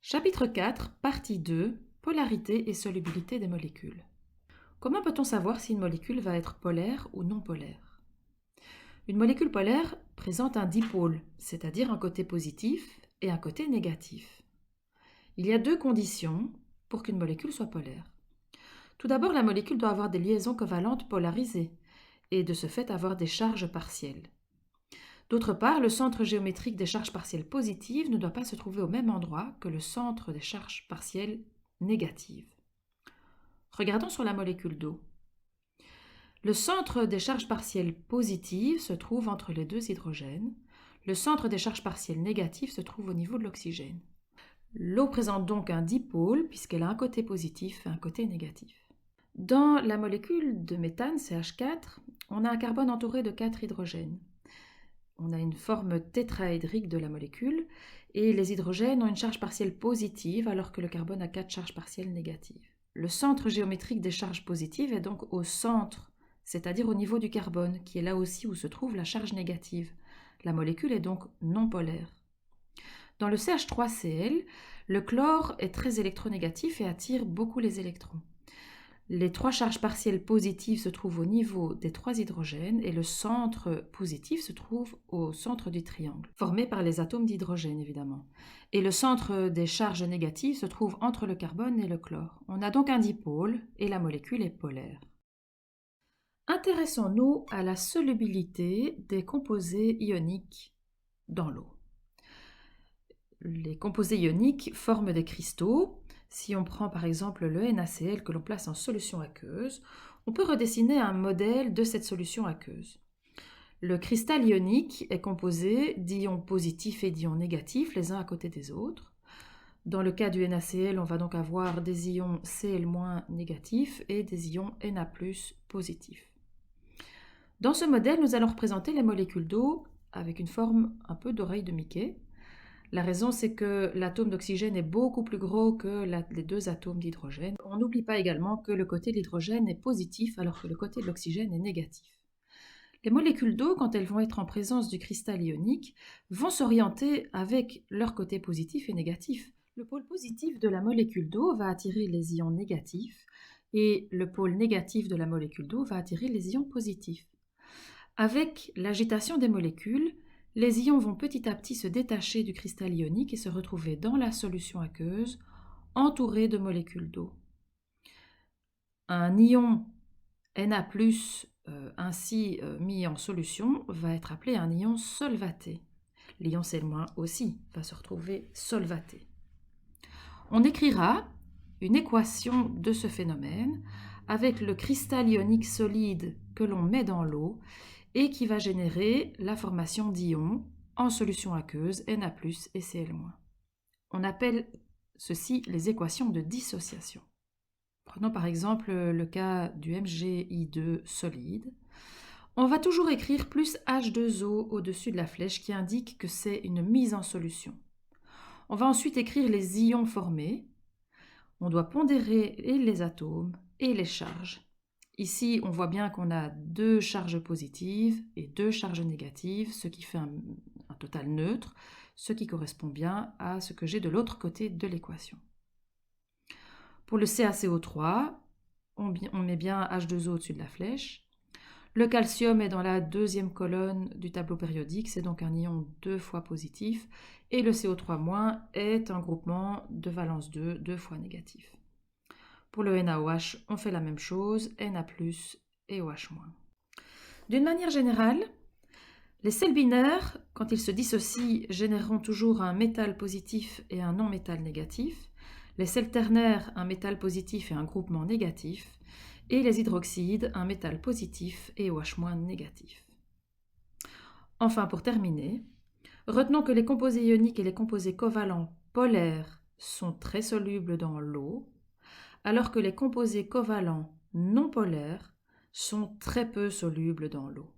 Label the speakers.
Speaker 1: Chapitre 4, partie 2, polarité et solubilité des molécules. Comment peut-on savoir si une molécule va être polaire ou non polaire? Une molécule polaire présente un dipôle, c'est-à-dire un côté positif et un côté négatif. Il y a deux conditions pour qu'une molécule soit polaire. Tout d'abord, la molécule doit avoir des liaisons covalentes polarisées et de ce fait avoir des charges partielles. D'autre part, le centre géométrique des charges partielles positives ne doit pas se trouver au même endroit que le centre des charges partielles négatives. Regardons sur la molécule d'eau. Le centre des charges partielles positives se trouve entre les deux hydrogènes. Le centre des charges partielles négatives se trouve au niveau de l'oxygène. L'eau présente donc un dipôle puisqu'elle a un côté positif et un côté négatif. Dans la molécule de méthane, CH4, on a un carbone entouré de 4 hydrogènes. On a une forme tétraédrique de la molécule et les hydrogènes ont une charge partielle positive alors que le carbone a 4 charges partielles négatives. Le centre géométrique des charges positives est donc au centre, c'est-à-dire au niveau du carbone, qui est là aussi où se trouve la charge négative. La molécule est donc non polaire. Dans le CH3Cl, le chlore est très électronégatif et attire beaucoup les électrons. Les 3 charges partielles positives se trouvent au niveau des 3 hydrogènes et le centre positif se trouve au centre du triangle, formé par les atomes d'hydrogène évidemment. Et le centre des charges négatives se trouve entre le carbone et le chlore. On a donc un dipôle et la molécule est polaire. Intéressons-nous à la solubilité des composés ioniques dans l'eau. Les composés ioniques forment des cristaux. Si on prend par exemple le NaCl que l'on place en solution aqueuse, on peut redessiner un modèle de cette solution aqueuse. Le cristal ionique est composé d'ions positifs et d'ions négatifs les uns à côté des autres. Dans le cas du NaCl, on va donc avoir des ions Cl- négatifs et des ions Na+ positifs. Dans ce modèle, nous allons représenter les molécules d'eau avec une forme un peu d'oreille de Mickey. La raison, c'est que l'atome d'oxygène est beaucoup plus gros que les deux atomes d'hydrogène. On n'oublie pas également que le côté de l'hydrogène est positif alors que le côté de l'oxygène est négatif. Les molécules d'eau, quand elles vont être en présence du cristal ionique, vont s'orienter avec leur côté positif et négatif. Le pôle positif de la molécule d'eau va attirer les ions négatifs et le pôle négatif de la molécule d'eau va attirer les ions positifs. Avec l'agitation des molécules, les ions vont petit à petit se détacher du cristal ionique et se retrouver dans la solution aqueuse, entourés de molécules d'eau. Un ion Na+, ainsi mis en solution, va être appelé un ion solvaté. L'ion Cl- aussi va se retrouver solvaté. On écrira une équation de ce phénomène avec le cristal ionique solide que l'on met dans l'eau et qui va générer la formation d'ions en solution aqueuse Na+ et Cl-. On appelle ceci les équations de dissociation. Prenons par exemple le cas du MgI2 solide. On va toujours écrire plus H2O au-dessus de la flèche qui indique que c'est une mise en solution. On va ensuite écrire les ions formés. On doit pondérer les atomes et les charges. Ici, on voit bien qu'on a 2 charges positives et 2 charges négatives, ce qui fait un total neutre, ce qui correspond bien à ce que j'ai de l'autre côté de l'équation. Pour le CaCO3, on met bien H2O au-dessus de la flèche. Le calcium est dans la deuxième colonne du tableau périodique, c'est donc un ion 2 fois positif, et le CO3- est un groupement de valence 2, 2 fois négatif. Pour le NaOH, on fait la même chose, Na+ et OH-. D'une manière générale, les sels binaires, quand ils se dissocient, généreront toujours un métal positif et un non-métal négatif. Les sels ternaires, un métal positif et un groupement négatif. Et les hydroxydes, un métal positif et OH- négatif. Enfin, pour terminer, retenons que les composés ioniques et les composés covalents polaires sont très solubles dans l'eau, alors que les composés covalents non polaires sont très peu solubles dans l'eau.